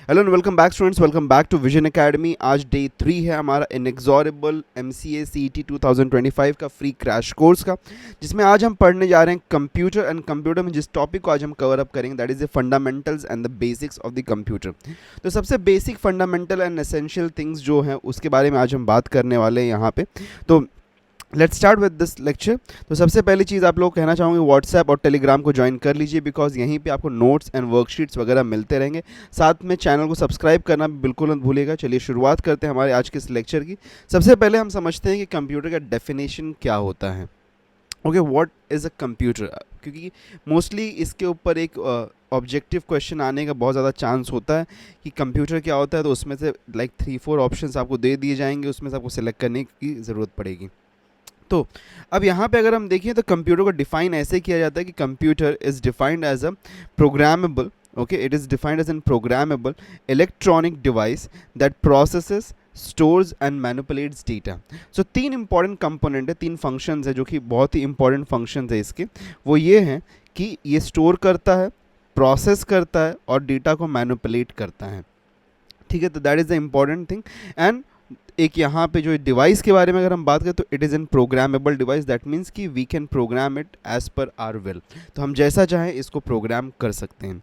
Hello and welcome back students, welcome back to Vision Academy. आज day 3 है हमारा इनएक्सॉरेबल MCA CET 2025 का free crash course का, जिसमें आज हम पढ़ने जा रहे हैं कंप्यूटर। एंड कंप्यूटर में जिस टॉपिक को आज हम कवर अप करेंगे that is the fundamentals and the basics of the computer. तो सबसे basic fundamental and essential things जो हैं उसके बारे में आज हम बात करने वाले हैं यहाँ पे। तो let's start with this lecture. तो सबसे पहली चीज़ आप लोग कहना चाहूँगी व्हाट्सएप और टेलीग्राम को ज्वाइन कर लीजिए, बिकॉज यहीं पे आपको नोट्स एंड वर्कशीट्स वगैरह मिलते रहेंगे। साथ में चैनल को सब्सक्राइब करना भी बिल्कुल मत भूलिएगा। चलिए शुरुआत करते हैं हमारे आज के इस लेक्चर की। सबसे पहले हम समझते हैं कि कंप्यूटर का डेफिनेशन क्या होता है। Okay, what is a computer, क्योंकि मोस्टली इसके ऊपर एक ऑब्जेक्टिव क्वेश्चन आने का बहुत ज़्यादा चांस होता है कि कंप्यूटर क्या होता है। तो उसमें से लाइक 3-4 ऑप्शंस आपको दे दिए जाएंगे, उसमें से आपको सेलेक्ट करने की ज़रूरत पड़ेगी। तो अब यहाँ पे अगर हम देखें तो कंप्यूटर को डिफाइन ऐसे किया जाता है कि computer is defined as a programmable, okay, it is defined as an programmable electronic device that processes, stores and manipulates data. So 3 important component है, 3 फंक्शंस है जो कि बहुत ही इंपॉर्टेंट फंक्शंस है इसके। वो ये हैं कि ये स्टोर करता है, प्रोसेस करता है और डेटा को मैनिपुलेट करता है। ठीक है, तो that is the important thing. And एक यहाँ पे जो डिवाइस के बारे में अगर हम बात करें तो it is an programmable device, that means कि we can program it as per our will. तो हम जैसा चाहें इसको प्रोग्राम कर सकते हैं।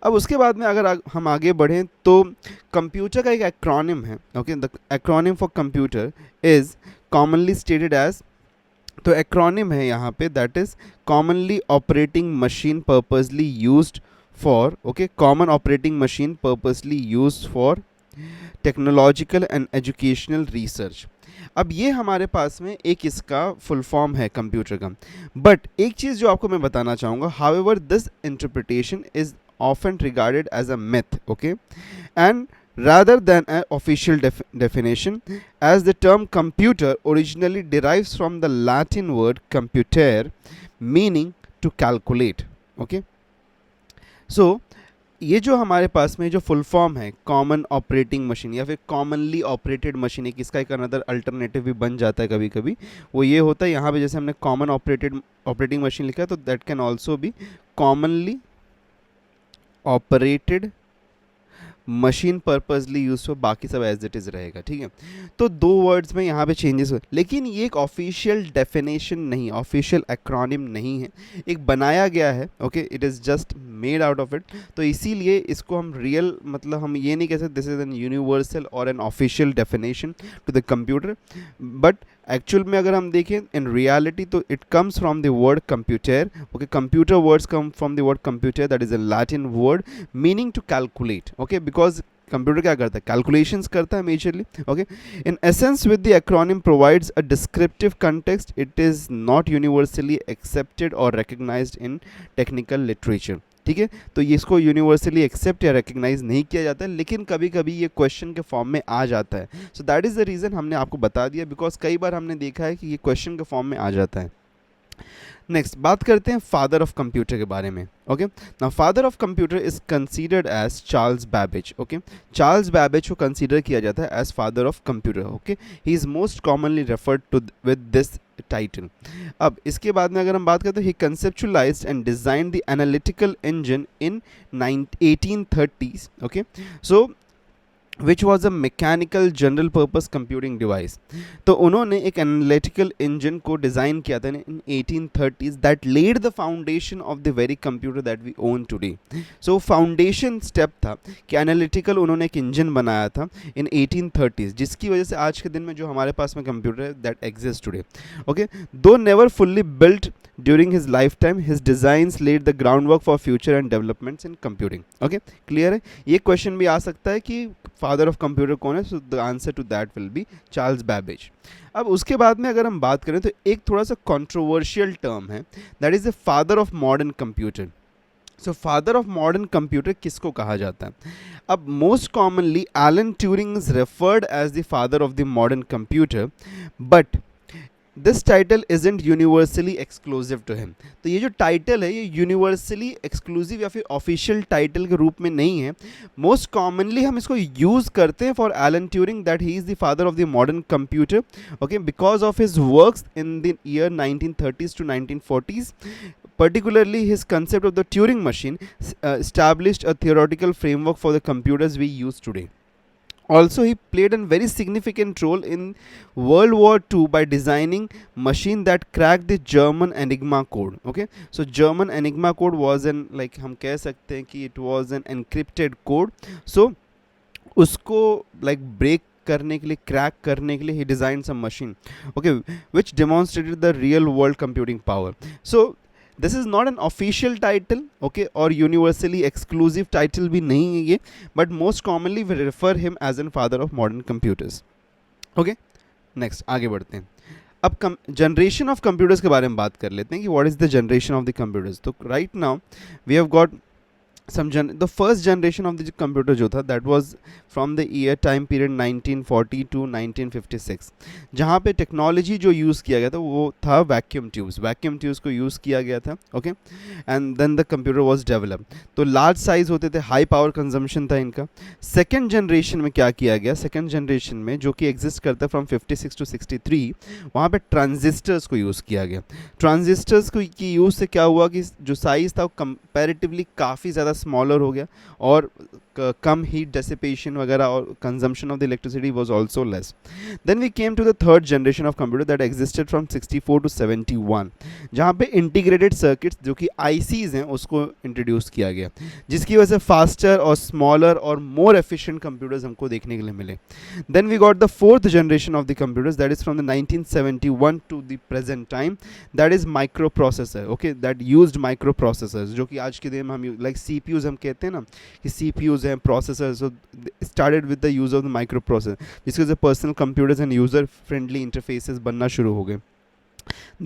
अब उसके बाद में अगर हम आगे बढ़ें तो कंप्यूटर का एक एक्रोनिम है, okay, the acronym for computer is commonly stated as, तो एक्रोनिम है यहाँ पे that is commonly operating machine purposely used for, okay, common operating machine purposely used for technological and educational research. अब ये हमारे पास में एक इसका फुल फॉर्म है कंप्यूटर का। बट एक चीज़ जो आपको मैं बताना चाहूँगा, however this interpretation is often regarded as a myth, okay, and rather than an official definition, as the term computer originally derives from the Latin word computere, meaning to calculate, okay. So ये जो हमारे पास में जो full form है common operating machine या फिर commonly operated machine, एक इसका एक अनदर अल्टरनेटिव भी बन जाता है कभी कभी। वो ये होता है यहाँ पे जैसे हमने कॉमन ऑपरेटिंग मशीन लिखा है तो that can also be commonly operated machine purposely use हो, बाकी सब एज इट इज़ रहेगा। ठीक है, तो 2 वर्ड्स में यहाँ पे चेंजेस हो, लेकिन ये एक ऑफिशियल डेफिनेशन नहीं, ऑफिशियल एक्रोनिम नहीं है, एक बनाया गया है, okay, it is just made out of it. तो इसीलिए इसको हम रियल, मतलब हम ये नहीं कह सकते this is an universal or an official definition to the computer. But actual में अगर हम देखें इन रियलिटी तो it comes from the word computer, okay, computer words come from the word computer, that is a Latin word meaning to calculate, okay, because computer क्या करता है, calculations करता है majorly, okay. In essence with the acronym provides a descriptive context, it is not universally accepted और recognised इन technical literature. ठीक है, तो ये इसको यूनिवर्सली एक्सेप्ट या रिकग्नाइज नहीं किया जाता है, लेकिन कभी कभी ये क्वेश्चन के फॉर्म में आ जाता है। सो दैट इज़ द रीज़न हमने आपको बता दिया, बिकॉज कई बार हमने देखा है कि ये क्वेश्चन के फॉर्म में आ जाता है। नेक्स्ट बात करते हैं फादर ऑफ कंप्यूटर के बारे में, okay. Now father of computer is considered as Charles Babbage, okay. Charles Babbage को कंसीडर किया जाता है as father of computer, okay. He is most commonly referred to with this title. अब इसके बाद में अगर हम बात करते हैं, he conceptualised and designed the analytical engine in 1830s, okay. So which was a mechanical general purpose computing device. तो उन्होंने एक एनालिटिकल इंजन को डिज़ाइन किया था in 1830s that led the foundation of the very computer that we own today. So foundation step था कि analytical उन्होंने एक इंजन बनाया था इन 1830s, जिसकी वजह से आज के दिन में जो हमारे पास में कंप्यूटर है दैट एग्जिस्ट टुडे, ओके। दो never fully built during his lifetime, his designs laid the groundwork for future and developments in computing, okay, clear है। ये क्वेश्चन भी आ सकता है कि फादर ऑफ कंप्यूटर कौन है, so the answer to that will be Charles Babbage. अब उसके बाद में अगर हम बात करें तो एक थोड़ा सा कंट्रोवर्शियल टर्म है, that is the father of modern computer. So father of modern computer किसको कहा जाता है? अब most commonly Alan Turing is referred as the father of the modern computer, but this title isn't universally exclusive to him. तो ये जो title है ये यूनिवर्सली एक्सक्लूसिव या फिर ऑफिशियल टाइटल के रूप में नहीं है। मोस्ट कॉमनली हम इसको यूज़ करते हैं for Alan Turing that he is the father of the modern computer, okay, because of his works in the year 1930s to 1940s, Particularly, his concept of the Turing machine established a theoretical framework for the computers we use today. Also, he played a very significant role in World War II by designing machine that cracked the German Enigma code. Okay, so German Enigma code was an, like हम कह सकते हैं कि it was an encrypted code. So उसको like break करने के लिए, crack करने के लिए, he designed some machine, okay, which demonstrated the real world computing power. So this is not an official title, okay, और universally exclusive title भी नहीं है ये, but most commonly we refer him as an father of modern computers. okay, next आगे बढ़ते हैं. अब generation of computers के बारे में बात कर लेते हैं कि what is the generation of the computers. तो right now we have got the first generation of the computer जो था, that was from the year time period 1940 to 1956, जहाँ पे टेक्नोलॉजी जो यूज़ किया गया था वो था वैक्यूम ट्यूब्स को यूज़ किया गया था. Okay, and then the computer was develop. तो लार्ज साइज होते थे, हाई पावर कंजम्पशन था इनका. सेकेंड जनरेशन में क्या किया गया, सेकेंड जनरेशन में जो कि एग्जिस्ट करता है फ्रॉम 56 to 63, वहाँ पे ट्रांजिस्टर्स को यूज़ किया गया. ट्रांजिस्टर्स को की यूज़ से क्या हुआ कि जो साइज़ था वो कंपैरेटिवली काफ़ी ज़्यादा स्मॉलर हो गया और कम हीट डेसिपेशन वगैरह और consumption of the electricity was also less. Then we came to the third generation of computer that existed from 64 to 71, जहाँ पे इंटीग्रेटेड सर्किट्स जो कि आईसीज हैं उसको इंट्रोड्यूस किया गया, जिसकी वजह से फास्टर और स्मॉलर और मोर एफिशिएंट कंप्यूटर्स हमको देखने के लिए मिले. Then we got the fourth generation of the computers that is from the 1971 to the present time, that is microprocessor. Okay, that used microprocessors, जो कि आज के दिन में हम लाइक सीपीयूज हम कहते हैं ना कि सीपीयूज हैं, processors. So started with the use of the micro processor, जिसके वजह से personal computers and user friendly interfaces बनना शुरू हो गए.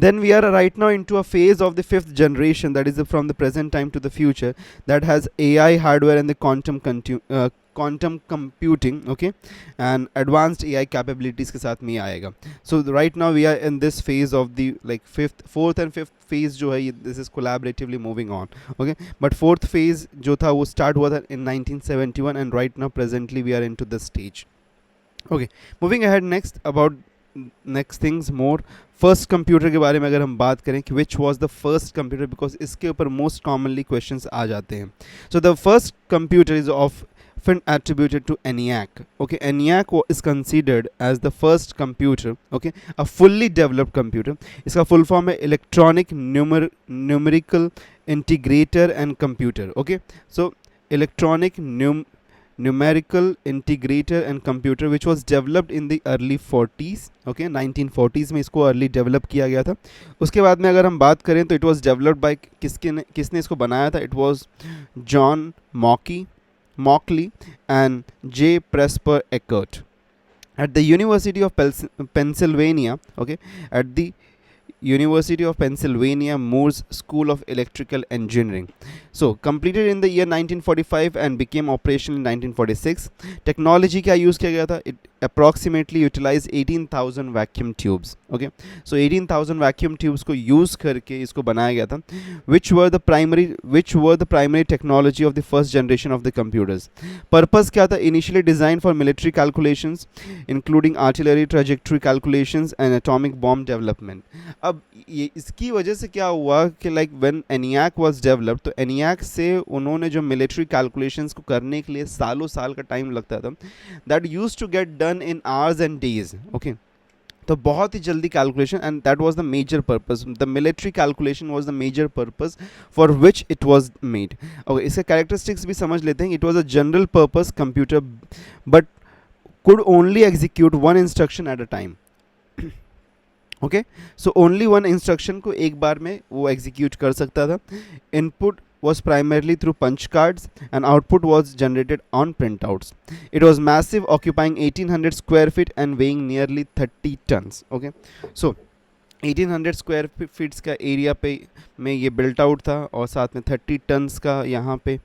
Then we are right now into a phase of the fifth generation, that is from the present time to the future, that has AI hardware and the quantum computing, okay, and advanced AI capabilities के साथ में आएगा. So right now we are in this phase of the like fourth and fifth phase जो है, this is collaboratively moving on. Okay, but fourth phase जो था वो start हुआ था in 1971 and right now presently we are into this stage. Okay, moving ahead, next things more. First computer के बारे में अगर हम बात करें कि which was the first computer, because इसके ऊपर मोस्ट कॉमनली क्वेश्चंस आ जाते हैं. So the first computer is often attributed to ENIAC. Okay, ENIAC is considered as the first computer, okay, a fully developed computer. इसका full form है Electronic Numerical Integrator and Computer. Okay, so Electronic Numerical Integrator and Computer, which was developed in the early 40s. Okay, 1940s में इसको early develop किया गया था. उसके बाद में अगर हम बात करें तो it was developed by किसने इसको बनाया था? It was John Mauchly and J. Presper Eckert at the University of Pennsylvania. Okay, at the University of Pennsylvania Moores School of Electrical Engineering. So completed in the year 1945 and became operational in 1946. Technology क्या use किया गया था? It approximately utilized 18,000 vacuum tubes. Okay, so 18,000 vacuum tubes को use करके इसको बनाया गया था. Which were the primary technology of the first generation of the computers. Purpose क्या था? Initially designed for military calculations, including artillery trajectory calculations and atomic bomb development. अब ये इसकी वजह से क्या हुआ कि like when ENIAC was developed, तो ENIAC से उन्होंने जो मिलिट्री कैलकुलेशंस को करने के लिए सालों साल का टाइम लगता था, that used to get done in hours and days. Okay, तो बहुत ही जल्दी calculation, and that was the major purpose. The military calculation was the major purpose for which it was made. Okay, इसके characteristics भी समझ लेते हैं. It was a general purpose computer but could only execute one instruction at a time. Okay, so only one instruction को एक बार में वो एग्जीक्यूट कर सकता था. Input was primarily through punch cards and output was generated on printouts. It was massive, occupying 1800 square feet and weighing nearly 30 tons. Okay, so 1800 square feets का area पे में ये बिल्ट आउट था और साथ में 30 टन्स का यहाँ पे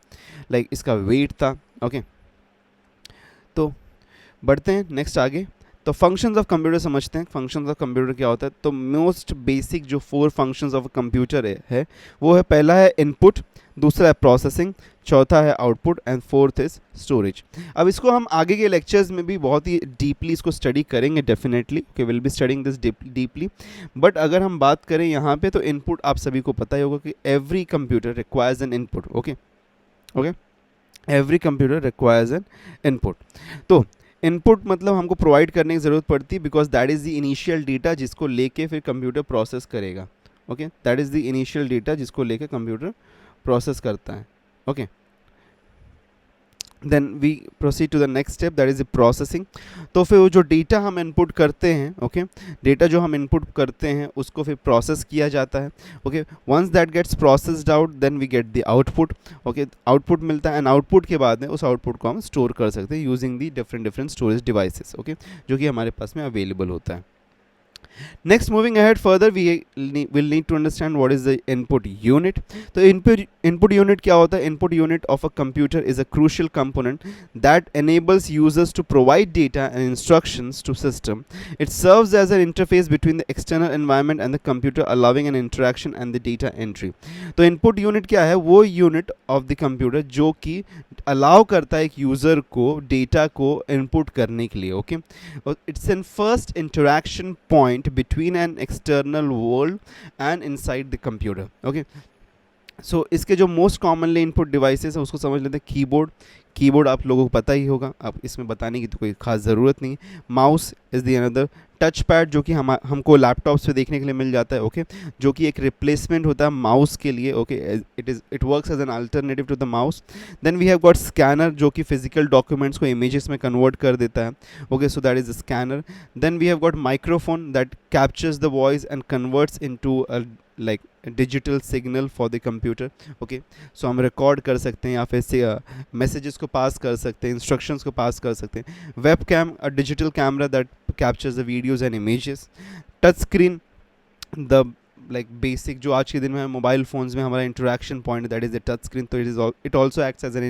लाइक इसका वेट था. ओके, तो बढ़ते हैं नेक्स्ट आगे. तो फंक्शंस ऑफ कंप्यूटर समझते हैं. फंक्शंस ऑफ कंप्यूटर क्या होता है? तो मोस्ट बेसिक जो 4 फंक्शंस ऑफ कंप्यूटर है वो है, पहला है इनपुट, दूसरा है प्रोसेसिंग, चौथा है output and fourth is storage. अब इसको हम आगे के लेक्चर्स में भी बहुत ही डीपली इसको स्टडी करेंगे definitely, okay, will be studying this deeply. But अगर हम बात करें यहाँ पे तो इनपुट आप सभी को पता ही होगा कि every computer requires an input, okay okay, every computer requires an input. तो इनपुट मतलब हमको प्रोवाइड करने की ज़रूरत पड़ती है because that is the initial data जिसको लेके फिर कंप्यूटर प्रोसेस करेगा, okay, that is the initial data जिसको लेके कंप्यूटर प्रोसेस करता है, okay. Then we proceed to the next step, that is the processing. तो फिर वो जो डेटा हम इनपुट करते हैं, ओके, डेटा जो हम इनपुट करते हैं उसको फिर प्रोसेस किया जाता है, okay. Once that gets processed out then we get the output, okay, output मिलता है एंड आउटपुट के बाद में उस आउटपुट को हम स्टोर कर सकते हैं using the different storage devices, okay, जो कि हमारे पास में अवेलेबल होता है। Next, moving ahead further, we will need to understand what is the input unit. तो input unit क्या होता है? Input unit of a computer is a crucial component that enables users to provide data and instructions to system. It serves as an interface between the external environment and the computer, allowing an interaction and the data entry. तो input unit क्या है? वो unit of the computer जो कि allow करता है एक user को data को input करने के लिए, okay? It's an first interaction point between an external world and inside the computer, okay. सो इसके जो मोस्ट कॉमनली इनपुट डिवाइसेस है उसको समझ लेते हैं। कीबोर्ड आप लोगों को पता ही होगा, अब इसमें बताने की तो कोई खास ज़रूरत नहीं। Mouse is the another. Touch pad जो कि हमको लैपटॉप्स पे देखने के लिए मिल जाता है, ओके, जो कि एक रिप्लेसमेंट होता है माउस के लिए, okay, it works as an alternative to the mouse. Then we have got scanner जो कि फिजिकल डॉक्यूमेंट्स को इमेजेस में कन्वर्ट कर देता है, okay, so that is the scanner. Then we have got microphone that captures the voice and converts into like digital signal for the computer, okay. So हम record कर सकते हैं या फिर मैसेजेस को पास कर सकते हैं, इंस्ट्रक्शंस को पास कर सकते हैं। Web cam, a digital camera that captures the videos and images. Touch screen, the like basic जो आज के दिन में मोबाइल फ़ोन्स में हमारा interaction point, that is the touch screen, तो it also acts as an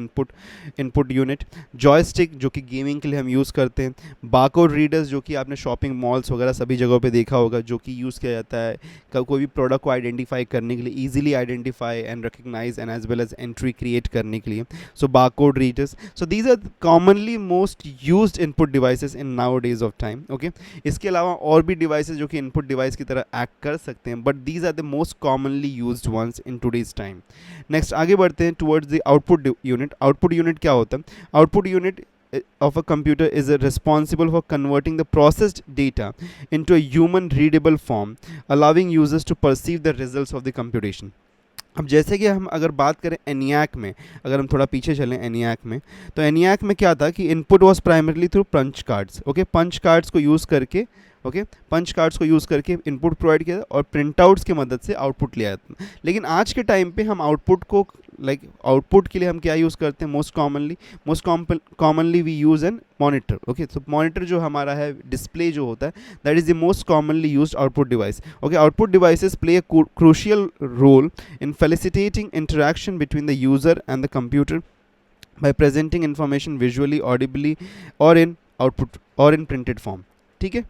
input unit. Joystick जो कि गेमिंग के लिए हम यूज़ करते हैं। बारकोड रीडर्स जो कि आपने शॉपिंग मॉल्स वगैरह सभी जगहों पे देखा होगा, जो कि यूज़ किया जाता है कोई भी प्रोडक्ट को आइडेंटिफाई करने के लिए, easily identify and recognise and as well as entry create करने के लिए। So barcode readers, so these are commonly most used input devices in nowadays of time, okay. इसके अलावा और भी डिवाइसेस जो कि इनपुट डिवाइस की तरह एक्ट कर सकते हैं, but these are the most commonly used ones in today's time. Next आगे बढ़ते हैं towards the output unit. Output unit क्या होता है? Output unit of a computer is responsible for converting the processed data into a human readable form, allowing users to perceive the results of the computation. अब जैसे कि हम अगर बात करें ENIAC में, अगर हम थोड़ा पीछे चलें ENIAC में, तो ENIAC में क्या था कि input was primarily through punch cards, okay, punch cards को यूज़ करके, ओके, पंच कार्ड्स को यूज़ करके इनपुट प्रोवाइड किया और प्रिंट आउट्स की मदद से आउटपुट लिया जाता है। लेकिन आज के टाइम पे हम आउटपुट को आउटपुट के लिए हम क्या यूज़ करते हैं? Most commonly we use an monitor, okay. तो मॉनिटर जो हमारा है, डिस्प्ले जो होता है, that is the most commonly used output device, okay. Output devices play a crucial role in facilitating interaction between the user and the computer by presenting information visually, audibly or in output or in printed form, ठीक है,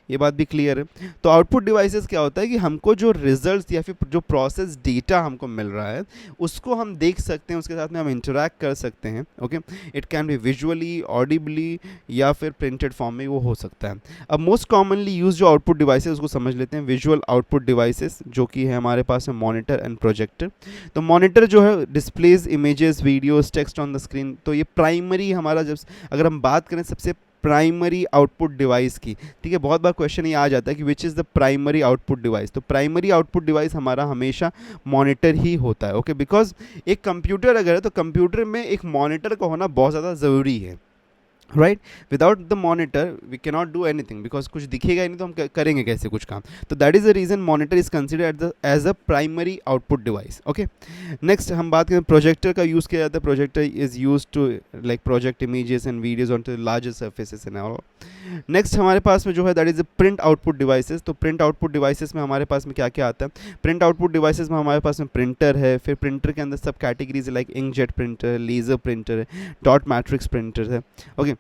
ये बात भी clear है। तो output devices क्या होता है कि हमको जो रिजल्ट्स या फिर जो प्रोसेस डेटा हमको मिल रहा है उसको हम देख सकते हैं, उसके साथ में हम इंटरैक्ट कर सकते हैं, okay. It can be visually, audibly या फिर प्रिंटेड फॉर्म में वो हो सकता है। अब मोस्ट कॉमनली यूज जो आउटपुट डिवाइसेस उसको समझ लेते हैं। विजुअल आउटपुट डिवाइसेस जो कि है हमारे पास है मॉनिटर एंड प्रोजेक्टर। तो मॉनिटर जो है displays images, videos, text on the screen. तो ये प्राइमरी हमारा, जब अगर हम बात करें सबसे प्राइमरी आउटपुट डिवाइस की, ठीक है, बहुत बार क्वेश्चन ये आ जाता है कि which is the primary output device. तो प्राइमरी आउटपुट डिवाइस हमारा हमेशा मॉनिटर ही होता है, ओके। बिकॉज एक कंप्यूटर अगर है तो कंप्यूटर में एक मॉनिटर का होना बहुत ज़्यादा ज़रूरी है, right. Without the monitor we cannot do anything, because कुछ दिखेगा ही नहीं तो हम करेंगे कैसे कुछ काम। तो that is the reason monitor is considered as a primary output device, okay. Next हम बात करें प्रोजेक्टर का यूज़ किया जाता है। Projector is use to like project images and videos on to larger surfaces and all. Next हमारे पास में जो है that is print output devices. तो प्रिंट आउटपुट डिवाइसेस में हमारे पास में क्या क्या आता है? प्रिंट आउटपुट डिवाइसेस में हमारे पास में प्रिंटर है, फिर प्रिंटर के अंदर सब categories like inkjet printer, laser printer है, डॉट मैट्रिक्स प्रिंटर है, ओके।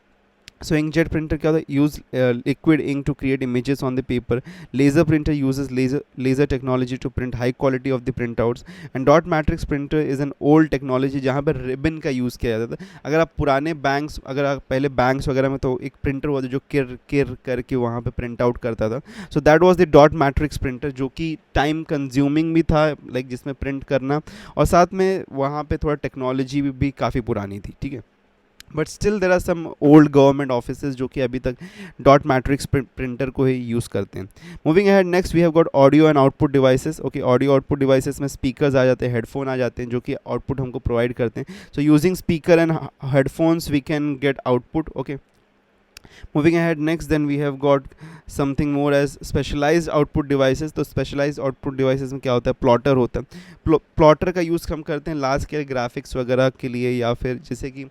सो इंकजेट प्रिंटर क्या होता है, use liquid ink to create images on the paper. Laser printer uses laser technology to print high quality of the print outs. And dot matrix printer is an old technology जहाँ पर ribbon का use किया जाता था. अगर आप पुराने banks, अगर आप पहले बैंक्स वगैरह में तो एक प्रिंटर हुआ था जो किर किर करके वहाँ पे प्रिंट आउट करता था. So that was the dot matrix printer, जो कि टाइम कंज्यूमिंग भी था, लाइक जिसमें प्रिंट करना, और साथ में वहाँ पे थोड़ा टेक्नोलॉजी भी काफ़ी पुरानी थी. ठीक है, but still there are some old government offices जो कि अभी तक डॉट मैट्रिक्स प्रिंटर को ही यूज़ करते हैं. Moving ahead, next we have got audio and output devices. Okay, audio output devices में स्पीकर्स आ जाते हैं, हेडफोन आ जाते हैं जो कि आउटपुट हमको प्रोवाइड करते हैं. So using speaker and headphones we can get output. Okay, moving ahead, next then we have got something more as specialized output devices. तो specialized output devices में क्या होता है, प्लॉटर होता है. प्लॉटर का यूज़ हम करते हैं लार्ज स्केल ग्राफिक्स वगैरह के लिए, या फिर जैसे कि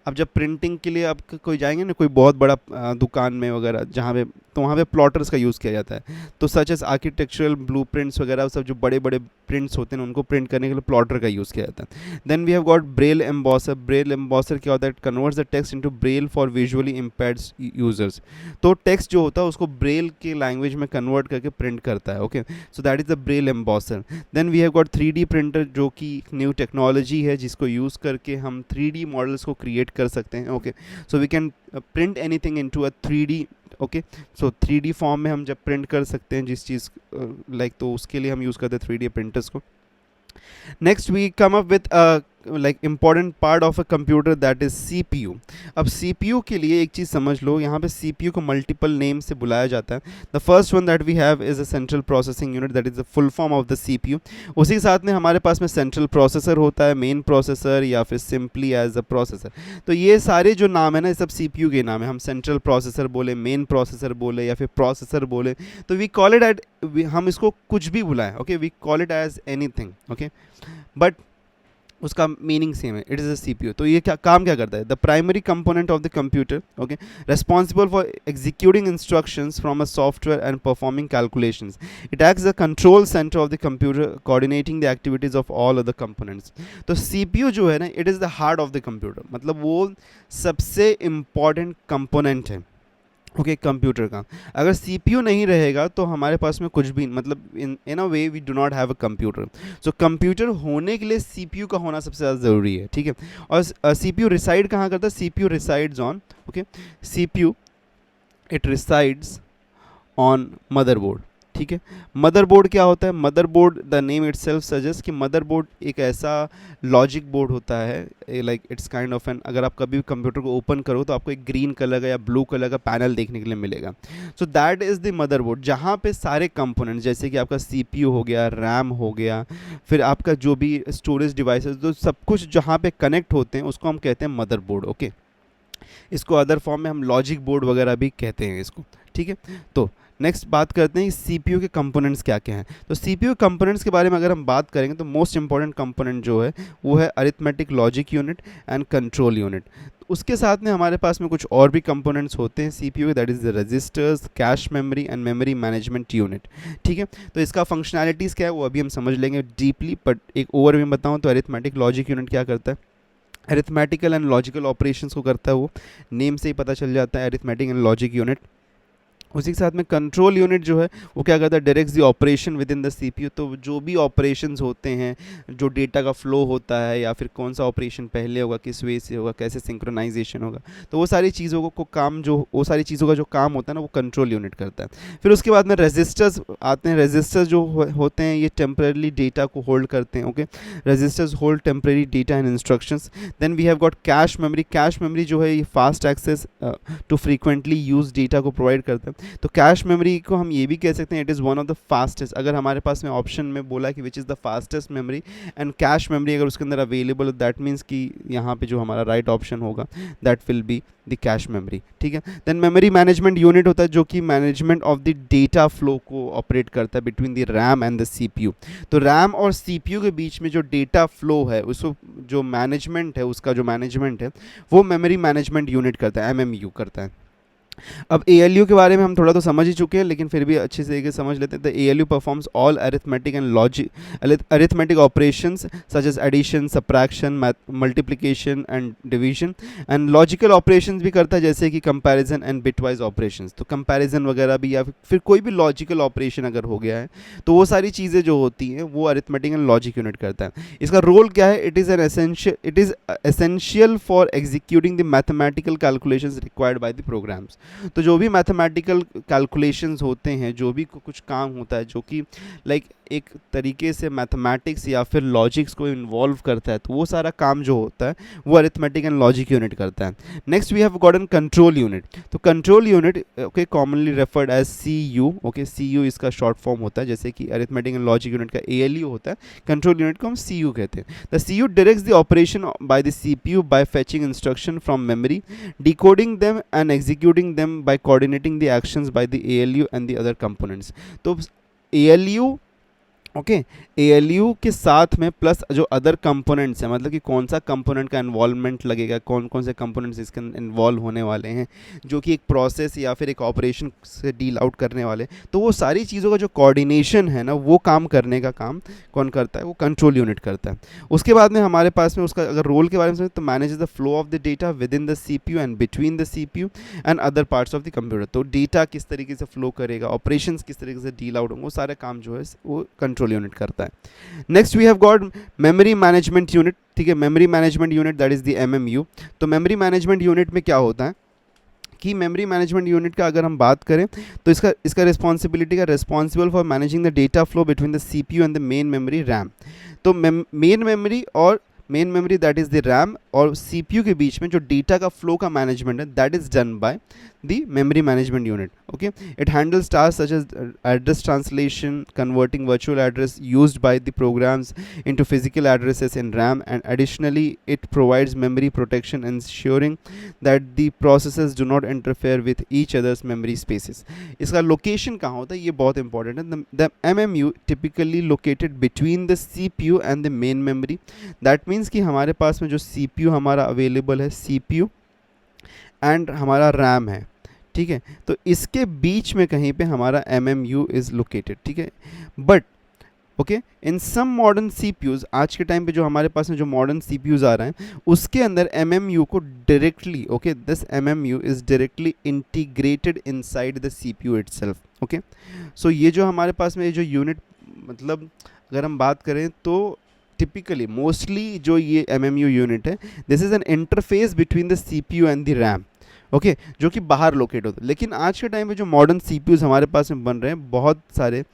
अब जब प्रिंटिंग के लिए आप कोई जाएंगे ना कोई बहुत बड़ा दुकान में वगैरह जहाँ पे, तो वहाँ पे प्लॉटर्स का यूज़ किया जाता है. तो सच एस आर्किटेक्चरल ब्लूप्रिंट्स वगैरह सब जो बड़े बड़े प्रिंट्स होते हैं उनको प्रिंट करने के लिए प्लॉटर का यूज़ किया जाता है. Then we have got Braille embosser. Braille embosser क्या होता है, converts the text into Braille for visually impaired users. तो टेक्स्ट जो होता है उसको ब्रेल के लैंग्वेज में कन्वर्ट करके प्रिंट करता है. Okay, so that is the Braille embosser. Then we have got 3D printer, जो कि न्यू टेक्नोलॉजी है जिसको यूज़ करके हम 3D मॉडल्स को क्रिएट कर सकते हैं. Okay, so we can print anything into a 3D. Okay, so 3D form में हम जब प्रिंट कर सकते हैं जिस चीज़ लाइक, तो उसके लिए हम यूज़ करते हैं 3D प्रिंटर्स को. Next we come up with a like important part of a computer, that is CPU. अब CPU के लिए एक चीज़ समझ लो, यहाँ पे CPU को multiple names से बुलाया जाता है. The first one that we have is a central processing unit, that is the full form of the CPU. उसी के साथ में हमारे पास में central processor होता है, main processor, या फिर simply as a processor. तो ये सारे जो नाम है ना, ये सब CPU के नाम है. हम central processor बोले, main processor बोले, या फिर processor बोले, तो we call it at, हम इसको कुछ भी बुलाएं. Okay, we call it as anything. Okay, but उसका मीनिंग सेम है, इट इज़ अ CPU. तो ये क्या काम क्या करता है, the primary component of the computer. Okay, responsible for executing instructions from a software and performing calculations. It acts the control centre of the computer, coordinating the activities of all other components. तो CPU जो है ना, it is the heart of the computer, मतलब वो सबसे important component है. Okay, computer का. अगर CPU नहीं रहेगा तो हमारे पास में कुछ भी, मतलब in a way we do not have a computer. So computer होने के लिए CPU का होना सबसे ज़्यादा ज़रूरी है. ठीक है, और CPU रिसाइड कहाँ करता है, CPU resides on, okay, CPU it resides on motherboard. ठीक है, मदरबोर्ड क्या होता है, motherboard the name itself suggest कि मदरबोर्ड एक ऐसा लॉजिक बोर्ड होता है, like it's kind of an, अगर आप कभी भी कंप्यूटर को ओपन करो तो आपको एक ग्रीन कलर का या ब्लू कलर का पैनल देखने के लिए मिलेगा. सो दैट इज़ द मदरबोर्ड, जहाँ पे सारे कंपोनेंट जैसे कि आपका CPU हो गया, रैम हो गया, फिर आपका जो भी स्टोरेज डिवाइसेस, तो सब कुछ जहाँ पे कनेक्ट होते हैं उसको हम कहते हैं मदरबोर्ड. ओके, इसको अदर फॉर्म में हम लॉजिक बोर्ड वगैरह भी कहते हैं इसको. ठीक है, तो नेक्स्ट बात करते हैं CPU के कंपोनेंट्स क्या क्या हैं. तो CPU कंपोनेंट्स के बारे में अगर हम बात करेंगे तो मोस्ट इंपॉर्टेंट कंपोनेंट जो है वो है arithmetic logic unit and control unit. उसके साथ में हमारे पास में कुछ और भी कंपोनेंट्स होते हैं CPU के, that is the registers, cache memory and memory management unit. ठीक है, तो इसका फंक्शनैलिटीज़ क्या है वो अभी हम समझ लेंगे डीपली, बट एक ओवरव्यू बताऊँ तो अरिथमेटिक लॉजिक यूनिट क्या करता है, अरिथमेटिकल एंड लॉजिकल ऑपरेशंस को करता है. वो नेम से ही पता चल जाता है, अरिथमेटिक एंड लॉजिक यूनिट. उसी के साथ में कंट्रोल यूनिट जो है वो क्या करता है, directs the operation with in the CPU. तो जो भी ऑपरेशंस होते हैं, जो डेटा का फ्लो होता है, या फिर कौन सा ऑपरेशन पहले होगा, किस वे से होगा, कैसे सिंक्रोनाइजेशन होगा, तो वो सारी चीज़ों को काम, जो वो सारी चीज़ों का जो काम होता है ना, वो कंट्रोल यूनिट करता है. फिर उसके बाद में रजिस्टर्स आते हैं. रजिस्टर्स जो होते हैं ये टेम्परेरी डेटा को होल्ड करते हैं. Okay, registers hold temporary data and instructions. Then we have got cache memory. Cache memory जो है ये fast access to frequently use data को प्रोवाइड करता है. तो कैश मेमोरी को हम ये भी कह सकते हैं it is one of the fastest. अगर हमारे पास में ऑप्शन में बोला कि which is the fastest memory and cache memory अगर उसके अंदर अवेलेबल, दैट मीन्स कि यहाँ पे जो हमारा राइट ऑप्शन होगा that will be the cache memory. ठीक है, देन मेमोरी मैनेजमेंट यूनिट होता है जो कि management of the data flow को ऑपरेट करता है between the RAM and the CPU. तो रैम और CPU के बीच में जो डेटा फ्लो है उसको जो मैनेजमेंट है, उसका जो मैनेजमेंट है वो मेमोरी मैनेजमेंट यूनिट करता है, MMU करता है. अब ALU के बारे में हम थोड़ा तो समझ ही चुके हैं, लेकिन फिर भी अच्छे से तरीके से समझ लेते हैं। The ALU performs all arithmetic and arithmetic operations such as addition, subtraction, multiplication and division, and logical operations भी करता है, जैसे कि कंपैरिजन एंड बिटवाइज ऑपरेशंस। तो कंपैरिजन वगैरह भी, या फिर कोई भी लॉजिकल ऑपरेशन अगर हो गया है तो वो सारी चीज़ें जो होती हैं वो अरिथमेटिक एंड लॉजिक यूनिट करता है। इसका रोल क्या है? It is essential for executing the mathematical calculations required by the programs. तो जो भी मैथमेटिकल कैलकुलेशंस होते हैं, जो भी कुछ काम होता है जो कि लाइक एक तरीके से मैथमेटिक्स या फिर लॉजिक्स को इन्वॉल्व करता है, तो वो सारा काम जो होता है वो अरिथमेटिक एंड लॉजिक यूनिट करता है। Next we have got an control unit. तो control unit okay commonly referred as CU। ओके, CU इसका शॉर्ट फॉर्म होता है, जैसे कि अरिथमेटिक एंड लॉजिक यूनिट का ALU होता है, कंट्रोल यूनिट को हम CU कहते हैं। The CU directs the operation by the CPU by fetching instruction from memory, decoding them and executing them by coordinating the actions by the ALU and the other components। तो ALU okay, ALU के साथ में plus जो other components हैं, मतलब कि कौन सा कंपोनेंट का इन्वॉल्वमेंट लगेगा, कौन कौन से कंपोनेंट्स इसके इन्वॉल्व होने वाले हैं जो कि एक प्रोसेस या फिर एक ऑपरेशन से डील आउट करने वाले, तो वो सारी चीज़ों का जो कोऑर्डिनेशन है ना, वो काम करने का काम कौन करता है? वो कंट्रोल यूनिट करता है। उसके बाद में हमारे पास में उसका अगर रोल के बारे में तो manage the flow of the data with in the CPU and between the CPU and other parts of the computer. तो डेटा किस तरीके से फ्लो करेगा, ऑपरेशंस किस तरीके से डील आउट होंगे, वो सारे काम जो है वो कंट्रोल यूनिट करता है। Next we have got memory management unit. ठीक है, memory management unit that is the MMU। तो मेमोरी मैनेजमेंट यूनिट में क्या होता है कि मेमोरी मैनेजमेंट यूनिट का अगर हम बात करें तो इसका रिस्पॉन्सिबिलिटी का responsible for managing the data flow between the CPU and the main memory RAM। तो main memory that is the RAM और CPU के बीच में जो डेटा का फ्लो का मैनेजमेंट है, that is done by the memory management unit. Okay, it handles tasks such as address translation, converting virtual address used by the programs into physical addresses in RAM, and additionally it provides memory protection, ensuring that the processes do not interfere with each other's memory spaces। इसका location कहाँ होता है ये बहुत important है। The MMU typically located between the CPU and the main memory। that means कि हमारे पास में जो CPU हमारा अवेलेबल है, CPU एंड हमारा RAM है, ठीक है, तो इसके बीच में कहीं पे हमारा MMU इज लोकेटेड। ठीक है, but okay in some modern CPUs, आज के टाइम पे जो हमारे पास में जो मॉडर्न CPUs आ रहे हैं उसके अंदर MMU को directly okay this MMU is directly integrated inside the CPU itself. Okay, so ये जो हमारे पास में ये जो यूनिट, मतलब अगर हम बात करें तो टिपिकली मोस्टली जो ये MMU यूनिट है, this is N interface between the CPU and the RAM। Okay, जो कि बाहर लोकेट होता है। लेकिन आज के टाइम पे जो मॉडर्न CPUs हमारे पास में बन रहे हैं, बहुत सारे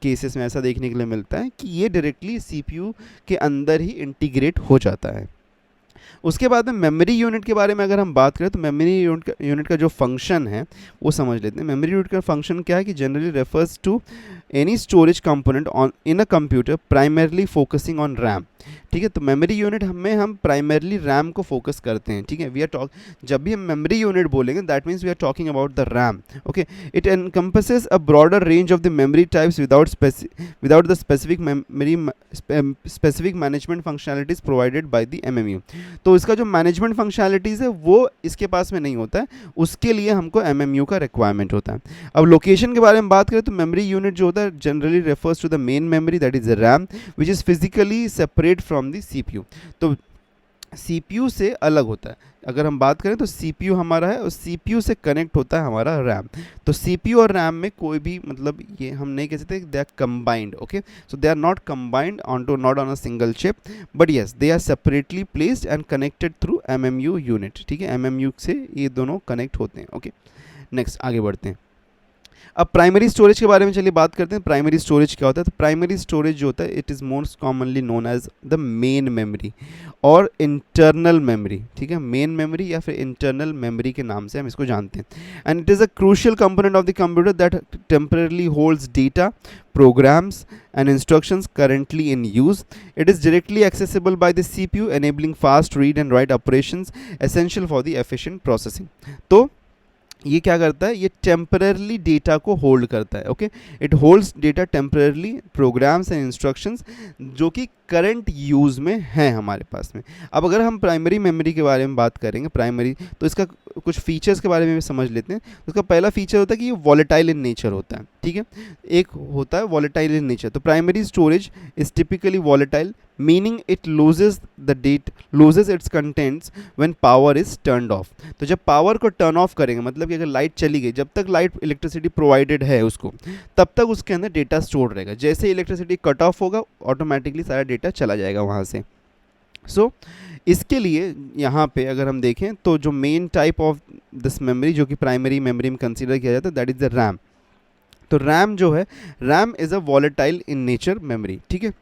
केसेस में ऐसा देखने के लिए मिलता है कि ये डायरेक्टली CPU के अंदर ही इंटीग्रेट हो जाता है। उसके बाद में मेमोरी यूनिट के बारे में अगर हम बात करें तो मेमोरी यूनिट का जो फंक्शन है वो समझ लेते हैं। मेमोरी यूनिट का फंक्शन क्या है कि generally refers to any storage component on in a computer primarily focusing on RAM. ठीक है, तो मेमोरी यूनिट में हम प्राइमरली रैम को फोकस करते हैं। ठीक है, वी आर जब भी हम मेमोरी यूनिट बोलेंगे that means we are talking about the RAM. Okay, it encompasses a broader range of the memory types without the specific management functionalities provided by the MMU। तो इसका जो management functionalities है वो इसके पास में नहीं होता है, उसके लिए हमको MMU का रिक्वायरमेंट होता है। अब लोकेशन के बारे में बात करें तो मेमोरी यूनिट जो होता है generally refers to the main memory that is RAM which is physically separate from the CPU। तो CPU से अलग होता है। अगर हम बात करें तो CPU हमारा है और CPU से कनेक्ट होता है हमारा RAM। तो CPU और RAM में कोई भी मतलब ये हम नहीं कह सकते they are combined. Okay, so they are not combined not on a single chip, but yes they are separately placed and connected through MMU unit. ठीक है, MMU से ये दोनों कनेक्ट होते हैं। ओके, नेक्स्ट आगे बढ़ते हैं। अब प्राइमरी स्टोरेज के बारे में चलिए बात करते हैं। प्राइमरी स्टोरेज क्या होता है? तो प्राइमरी स्टोरेज जो होता है it is most commonly known as the main memory और इंटरनल मेमोरी। ठीक है, मेन मेमोरी या फिर इंटरनल मेमोरी के नाम से हम इसको जानते हैं। And it is a crucial component of the computer that temporarily holds data, programs and instructions currently in use. It is directly accessible by the CPU, enabling fast read and write operations essential for the efficient processing। तो ये क्या करता है, ये temporarily data को hold करता है। Okay, it holds data temporarily, programs and instructions जो कि करंट यूज़ में हैं हमारे पास में। अब अगर हम प्राइमरी मेमोरी के बारे में बात करेंगे, प्राइमरी, तो इसका कुछ फीचर्स के बारे में भी समझ लेते हैं। उसका पहला फीचर होता है कि ये वॉलेटाइल इन नेचर होता है, ठीक है, एक होता है वॉलेटाइल इन नेचर। तो primary storage is typically volatile, meaning it loses it's contents when power is turned of. तो जब पावर को टर्न ऑफ करेंगे, मतलब कि अगर लाइट चली गई, जब तक लाइट इलेक्ट्रिसिटी प्रोवाइडेड है उसको, तब तक उसके अंदर डेटा स्टोर रहेगा। जैसे इलेक्ट्रिसिटी कट ऑफ होगा, ऑटोमेटिकली सारा डेटा चला जाएगा वहाँ से। सो इसके लिए यहाँ पे अगर हम देखें तो जो main type of this memory जो कि प्राइमरी मेमोरी में कंसीडर किया जाता है, दैट इज़ द रैम। तो रैम जो है, RAM is a volatile in nature memory, ठीक है।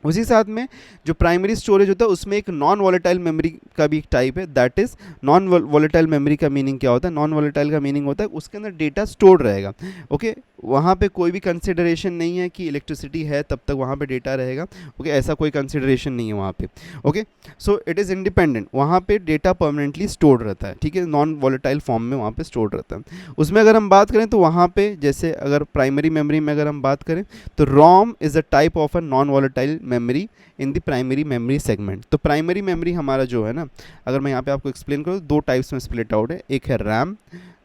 उसी साथ में जो प्राइमरी स्टोरेज होता है उसमें एक नॉन वॉलेटाइल मेमोरी का भी एक टाइप है, that is non volatile memory. का मीनिंग क्या होता है, नॉन वॉलेटाइल का मीनिंग होता है उसके अंदर डेटा स्टोर्ड रहेगा। ओके, वहाँ पे कोई भी कंसिडरेशन नहीं है कि इलेक्ट्रिसिटी है तब तक वहाँ पे डेटा रहेगा। ओके, ऐसा कोई कंसिडरेशन नहीं है वहाँ पे। Okay, so it is independent, वहाँ पे डेटा परमानेंटली स्टोर्ड रहता है, ठीक है, नॉन वॉलेटाइल फॉर्म में वहाँ पे स्टोर्ड रहता है। उसमें अगर हम बात करें तो वहाँ पे जैसे अगर प्राइमरी मेमोरी में अगर हम बात करें तो ROM is a type of a non volatile memory in the primary memory segment. तो प्राइमरी मेमोरी हमारा जो है ना, अगर मैं यहाँ पे आपको एक्सप्लेन करूँ, दो टाइप्स में स्प्लिट आउट है, एक है रैम,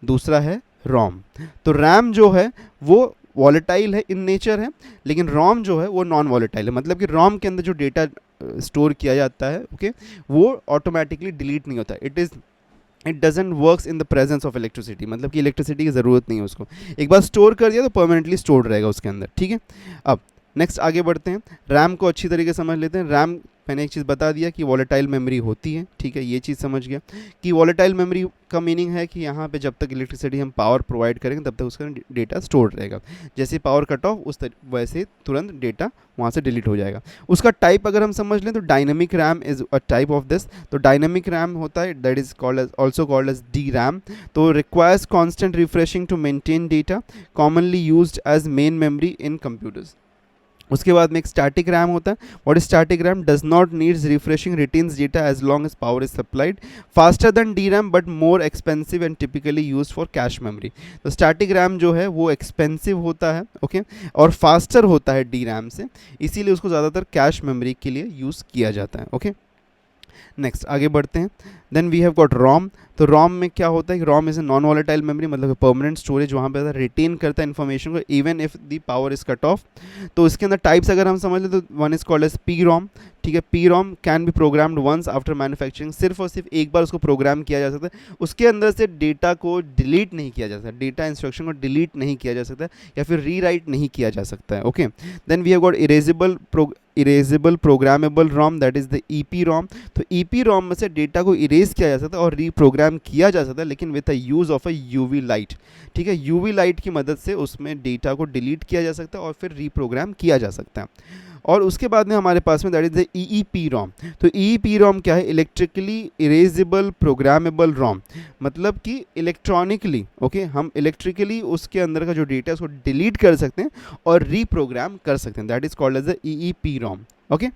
दूसरा है रोम। तो रैम जो है वो वॉलेटाइल है इन नेचर है, लेकिन रोम जो है वो नॉन वॉलेटाइल है। मतलब कि रोम के अंदर जो डेटा स्टोर किया जाता है, ओके, वो ऑटोमेटिकली डिलीट नहीं होता। It doesn't works in the presence of electricity, मतलब कि इलेक्ट्रिसिटी की ज़रूरत नहीं है उसको, एक बार स्टोर कर दिया तो परमानेंटली स्टोर्ड रहेगा उसके अंदर, ठीक है। अब नेक्स्ट आगे बढ़ते हैं, रैम को अच्छी तरीके से समझ लेते हैं। रैम मैंने एक चीज़ बता दिया कि वॉलेटाइल मेमोरी होती है, ठीक है, ये चीज़ समझ गया कि वॉलेटाइल मेमोरी का मीनिंग है कि यहाँ पे जब तक इलेक्ट्रिसिटी हम पावर प्रोवाइड करेंगे तब तक उसका डेटा स्टोर रहेगा। जैसे पावर कट ऑफ वैसे तुरंत डेटा वहाँ से डिलीट हो जाएगा। उसका टाइप अगर हम समझ लें तो dynamic RAM is a type of this. तो डायनेमिक रैम होता है, that is called as also called as D RAM. तो requires constant refreshing to maintain data, commonly used as main memory in computers. उसके बाद में एक static RAM होता है। What is static RAM, does not needs refreshing, retains data as long as power is supplied, faster than D RAM but more expensive and typically use for cache memory. तो static RAM जो है वो expensive होता है, okay, और faster होता है D RAM से, इसीलिए उसको ज़्यादातर कैश मेमोरी के लिए यूज़ किया जाता है। ओके, नेक्स्ट आगे बढ़ते हैं। Then we have got ROM. तो रोम में क्या होता है कि ROM is a non volatile memory, मतलब परमानेंट स्टोरेज, वहाँ पे रिटेन करता है इन्फॉर्मेशन को even if the power is cut off. तो इसके अंदर टाइप्स अगर हम समझ लें तो one is called as P ROM, ठीक है। P ROM can be programmed once after manufacturing, सिर्फ और सिर्फ एक बार उसको प्रोग्राम किया जा सकता है, उसके अंदर से डेटा को डिलीट नहीं किया जा सकता, डेटा इंस्ट्रक्शन को डिलीट नहीं किया जा सकता या फिर रीराइट नहीं किया जा सकता है। Okay, then we have got erasable programmable ROM, that is the E P ROM. तो ई पी रोम में से डेटा को इरेज किया जा सकता है और रीप्रोग्राम किया जा सकता है, लेकिन with a use of a UV light, ठीक है। यूवी लाइट की मदद से उसमें डेटा को डिलीट किया जा सकता है और फिर रीप्रोग्राम किया जा सकता है। और उसके बाद में हमारे पास में that is the E E P ROM. तो ई ई पी रोम क्या है, इलेक्ट्रिकली इरेजेबल प्रोग्रामेबल रोम, मतलब कि इलेक्ट्रॉनिकली, ओके, हम इलेक्ट्रिकली उसके अंदर का जो डेटा है उसको डिलीट कर सकते हैं और रीप्रोग्राम कर सकते हैं, that is called as the E E P ROM. Okay,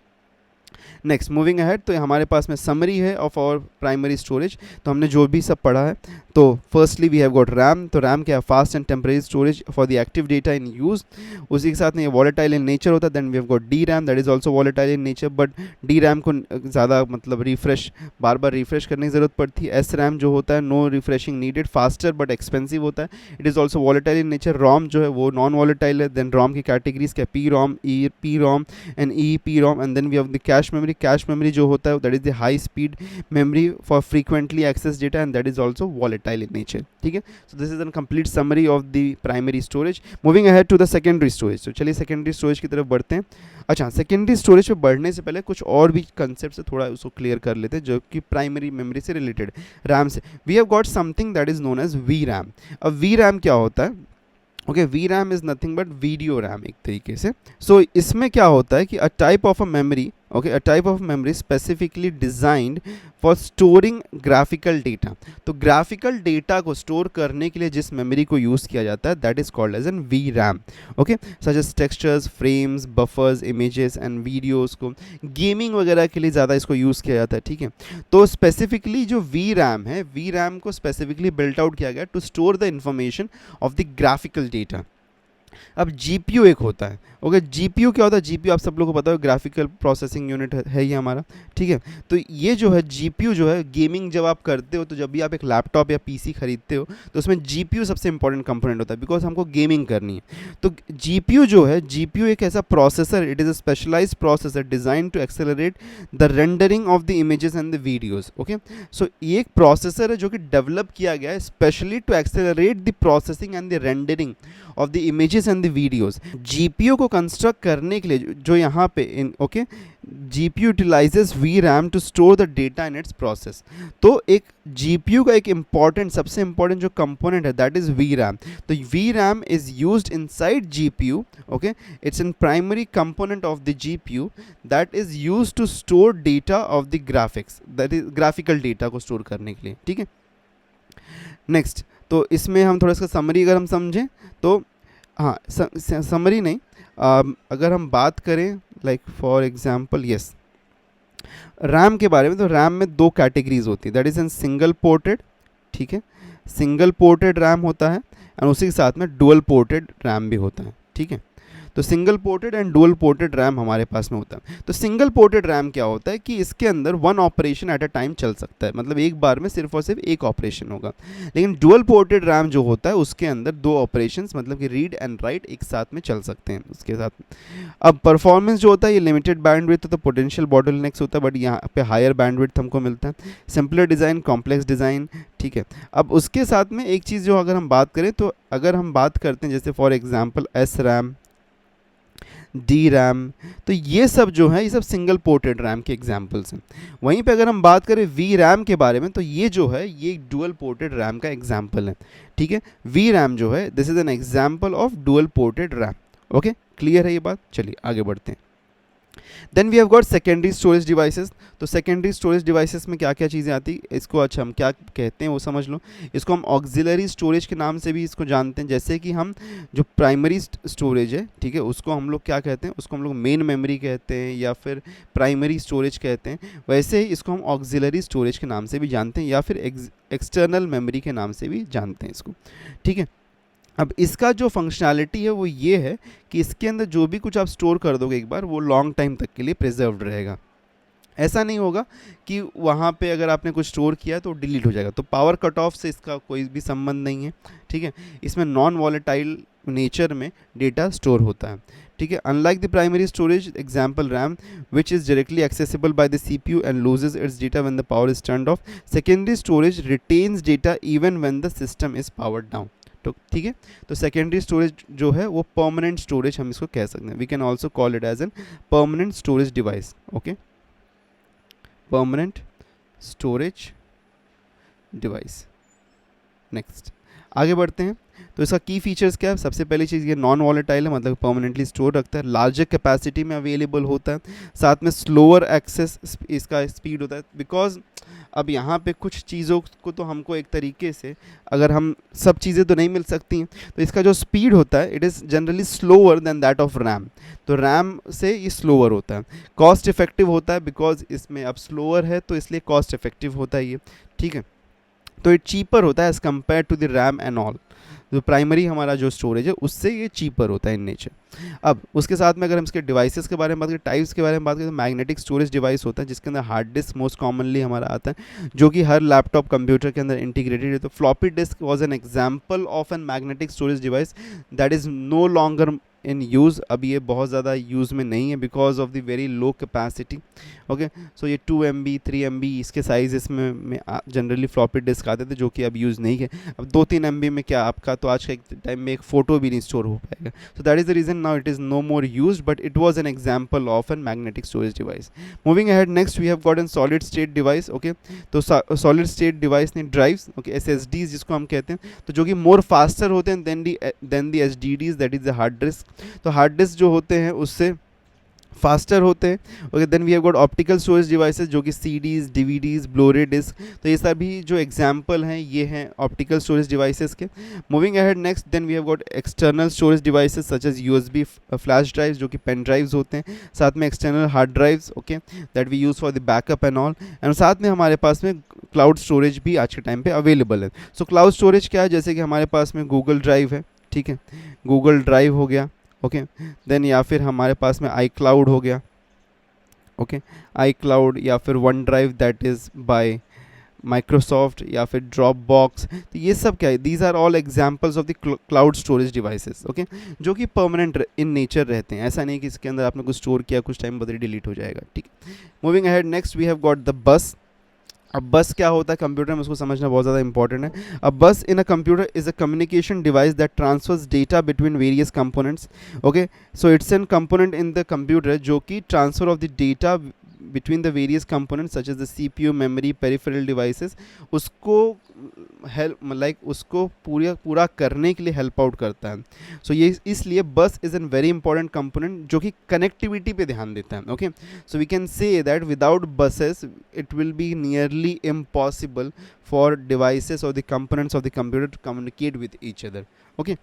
next moving ahead, तो हमारे पास में समरी है ऑफ आवर प्राइमरी स्टोरेज। तो हमने जो भी सब पढ़ा है, तो firstly we have got RAM. तो रैम क्या है, fast and temporary storage for the active data in use. उसी के साथ में ये वॉलेटाइल इन नेचर होता है। Then we have got D RAM, that is also volatile in nature, but D RAM को ज़्यादा मतलब बार बार रिफ्रेश करने की ज़रूरत पड़ती है। एस रैम जो होता है, no refreshing needed, faster but expensive होता है। It is also volatile in nature. ROM जो है वो नॉन वॉलेटाइल है। देन रोम की कैटेगरीज क्या, P ROM, E P ROM and E P ROM. And then we have the cache memory. Cache memory जो होता है that is the high speed memory for frequently access data and that is also volatile in nature, ठीक है। सो this is an complete summary of the primary storage. Moving ahead to the secondary storage. तो चलिए secondary storage की तरफ बढ़ते हैं। अच्छा, secondary storage पे बढ़ने से पहले कुछ और भी कंसेप्ट से थोड़ा उसको क्लियर कर लेते हैं जो कि प्राइमरी मेमोरी से रिलेटेड, रैम से। We have got something that is known as V RAM. अब वी रैम क्या होता है, okay, V RAM is nothing but video RAM एक तरीके से। सो इसमें क्या होता है कि a type of a memory okay, a type of memory specifically designed for storing graphical data. तो ग्राफिकल डेटा को स्टोर करने के लिए जिस मेमोरी को यूज़ किया जाता है that is called as an V RAM. Okay, such as textures, frames, buffers, images and videos को गेमिंग वगैरह के लिए ज़्यादा इसको यूज़ किया जाता है। ठीक है, तो स्पेसिफिकली जो वी रैम है, वी रैम को स्पेसिफिकली बिल्ट आउट किया गया to store the information of the graphical data. अब जीपीयू एक होता है। ओके, जीपीयू क्या होता है? जीपीयू आप सब लोगों को पता है, ग्राफिकल प्रोसेसिंग यूनिट है ये हमारा। ठीक है, तो ये जो है जीपीयू जो है, गेमिंग जब आप करते हो, तो जब भी आप एक लैपटॉप या पीसी खरीदते हो तो उसमें जीपीयू सबसे इंपॉर्टेंट कंपोनेंट होता है, बिकॉज हमको गेमिंग करनी है। तो जीपीयू जो है, जीपीयू एक ऐसा processor, it is a specialised processor design to accelerate the rendering of the images and the videos. Okay, so ये एक प्रोसेसर है जो कि डेवलप किया गया है specially to accelerate the processing and the rendering of the images and the videos. GPU को construct करने के लिए जो यहाँ पे in okay, GPU utilises V RAM to store the data in its process. तो एक जीपीयू का एक इंपॉर्टेंट, सबसे इंपॉर्टेंट जो कंपोनेंट है दैट इज वी रैम। तो V RAM is used inside GPU. Okay, it's an primary component of the GPU that is used to store data of the graphics, that is graphical data को store करने के लिए। ठीक है, next, तो इसमें हम थोड़ा इसका समरी अगर हम समझें तो, हाँ समरी नहीं, अगर हम बात करें like for example, yes, RAM के बारे में, तो रैम में दो कैटेगरीज होती है, that is an single ported. ठीक है, सिंगल पोर्टेड रैम होता है एंड उसी के साथ में डुअल पोर्टेड रैम भी होता है। ठीक है, तो single ported and dual ported RAM हमारे पास में होता है। तो सिंगल पोर्टेड रैम क्या होता है कि इसके अंदर one operation at a time चल सकता है, मतलब एक बार में सिर्फ और सिर्फ एक ऑपरेशन होगा। लेकिन डुअल पोर्टेड रैम जो होता है उसके अंदर दो ऑपरेशंस, मतलब कि रीड एंड राइट एक साथ में चल सकते हैं उसके साथ में। अब परफॉर्मेंस जो होता है, ये लिमिटेड बैंडविड्थ होता है, पोटेंशियल बॉटलनेक्स होता है, बट यहाँ पे हायर बैंडविड्थ हमको मिलता है। Simpler design, complex design. ठीक है, अब उसके साथ में एक चीज़ जो अगर हम बात करें, तो अगर हम बात करते हैं जैसे for example S RAM, D RAM, तो ये सब जो है ये सब सिंगल पोर्टेड रैम के एग्जांपल्स हैं। वहीं पे अगर हम बात करें वी रैम के बारे में, तो ये जो है ये डुअल पोर्टेड रैम का एग्जांपल है। ठीक है, वी रैम जो है this is an example of dual ported RAM. Okay, clear है ये बात? चलिए आगे बढ़ते हैं। Then we have got secondary storage devices. तो सेकेंडरी स्टोरेज डिवाइसेस में क्या क्या चीज़ें आती है, इसको अच्छा हम क्या कहते हैं वो समझ लो। इसको हम ऑक्सिलरी स्टोरेज के नाम से भी इसको जानते हैं। जैसे कि हम जो प्राइमरी स्टोरेज है, ठीक है, उसको हम लोग क्या कहते हैं, उसको हम लोग मेन मेमोरी कहते हैं या फिर प्राइमरी स्टोरेज कहते हैं। वैसे ही इसको हम ऑक्सिलरी स्टोरेज के नाम से भी जानते हैं या फिर एक्सटर्नल मेमोरी के नाम से भी जानते हैं इसको। ठीक है, अब इसका जो फंक्शनैलिटी है वो ये है कि इसके अंदर जो भी कुछ आप स्टोर कर दोगे एक बार, वो लॉन्ग टाइम तक के लिए प्रिजर्व्ड रहेगा। ऐसा नहीं होगा कि वहाँ पे अगर आपने कुछ स्टोर किया तो डिलीट हो जाएगा। तो पावर कट ऑफ से इसका कोई भी संबंध नहीं है। ठीक है, इसमें नॉन वॉलेटाइल नेचर में डेटा स्टोर होता है। ठीक है, unlike the primary storage example RAM which is directly accessible by the CPU and loses it's data when the power is turned of, secondary storage retains data even when the system is powered down. तो ठीक है, तो secondary storage जो है वो permanent storage हम इसको कह सकते हैं। We can also call it as an permanent storage device. Okay, permanent storage device. Next आगे बढ़ते हैं। तो इसका की फीचर्स क्या है? सबसे पहली चीज़ ये नॉन वॉलेटाइल है, मतलब परमानेंटली स्टोर रखता है, लार्जर कैपेसिटी में अवेलेबल होता है, साथ में स्लोअर एक्सेस इसका स्पीड होता है। बिकॉज अब यहाँ पे कुछ चीज़ों को तो हमको एक तरीके से, अगर हम सब चीज़ें तो नहीं मिल सकती हैं, तो इसका जो स्पीड होता है it is generally slower then that of RAM. तो रैम से ये स्लोअर होता है। कॉस्ट इफेक्टिव होता है, बिकॉज इसमें अब स्लोअर है तो इसलिए कॉस्ट इफेक्टिव होता है ये। ठीक है, तो ये चीपर होता है as compare to the RAM and all. जो प्राइमरी हमारा जो स्टोरेज है उससे ये चीपर होता है इन नेचर। अब उसके साथ में अगर हम इसके डिवाइसेस के बारे में बात करें, टाइप्स के बारे में बात करें, तो मैग्नेटिक स्टोरेज डिवाइस होता है जिसके अंदर हार्ड डिस्क मोस्ट कॉमनली हमारा आता है, जो कि हर लैपटॉप कंप्यूटर के अंदर इंटीग्रेटेड है। तो floppy disk was an example of an magnetic storage device that is no longer in use. अब ये बहुत ज़्यादा यूज़ में नहीं है because of the very low capacity. Okay, so ये 2 MB 3 MB इसके साइज इसमें जनरली फ्लॉपी डिस्क आते थे, जो कि अब यूज़ नहीं है। अब 2-3 MB में क्या आपका तो आज के टाइम में एक फ़ोटो भी नहीं स्टोर हो पाएगा। सो that is the reason now it is no more used, but it was an example of a magnetic storage device. Moving ahead, next we have got a solid state device. Okay, तो solid state device ने drives, okay, SSDs जिसको हम कहते हैं, तो जो कि more faster होते हैं than the SDDs, that is the hard disk। तो hard disk जो होते हैं उससे फास्टर होते हैं। Okay, then we have got optical storage devices जो कि सीडीज, डीवीडीज, ब्लोरे डिस्क, तो ये सभी जो एग्जांपल हैं ये हैं ऑप्टिकल स्टोरेज डिवाइसेस के। Moving ahead next, then we have got external storage devices such as USB flash drives जो कि पेन ड्राइव्स होते हैं, साथ में external hard drives, okay, that we use for the backup and all, and साथ में हमारे पास में क्लाउड स्टोरेज भी आज के टाइम पे अवेलेबल है। सो क्लाउड स्टोरेज क्या है, जैसे कि हमारे पास में गूगल ड्राइव है, ठीक है, गूगल ड्राइव हो गया, ओके, देन या फिर हमारे पास में आई क्लाउड हो गया, ओके, आई क्लाउड, या फिर OneDrive that is by Microsoft, या फिर ड्रॉप बॉक्स। तो ये सब क्या है, these are all examples of the cloud storage devices, okay, जो कि परमानेंट इन नेचर रहते हैं, ऐसा नहीं कि इसके अंदर आपने कुछ स्टोर किया कुछ टाइम बाद डिलीट हो जाएगा, ठीक है। Moving ahead next, we have got the bus. अब बस क्या होता है कंप्यूटर में, उसको समझना बहुत ज़्यादा इंपॉर्टेंट है। अब bus in a computer is a communication device that transfers data between various components, okay, so it's an component in the computer जो कि transfer of the data between the various components such as the CPU, memory, peripheral devices, उसको उसको पूरा करने के लिए help out करता है। सो ये इसलिए bus is an very important component जो कि कनेक्टिविटी पे ध्यान देता है, okay. So we can say that without buses it will be nearly impossible for devices और the components of the computer to communicate with each other, okay.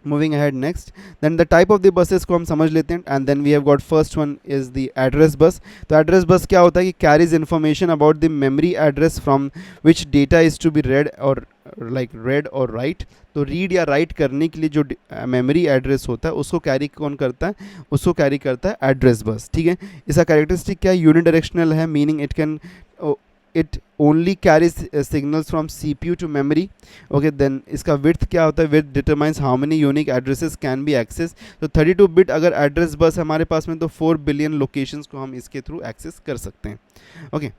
Moving ahead next, then the type of the buses को हम समझ लेते हैं, and then we have got first one is the address bus. तो address bus क्या होता है कि carries information about the memory address from which data is to be read और रेड और राइट। तो रीड या राइट करने के लिए जो मेमोरी एड्रेस होता है उसको कैरी कौन करता है, उसको कैरी करता है एड्रेस बस, ठीक है। इसका कैरेक्टरिस्टिक क्या है, यूनिडायरेक्शनल है, meaning it can it only carries signals from CPU to memory, okay। then इसका width क्या होता है, width determines how many unique addresses can be accessed। तो 32 bit अगर एड्रेस बस हमारे पास में तो 4 बिलियन लोकेशंस को हम इसके थ्रू एक्सेस कर सकते हैं, ओके।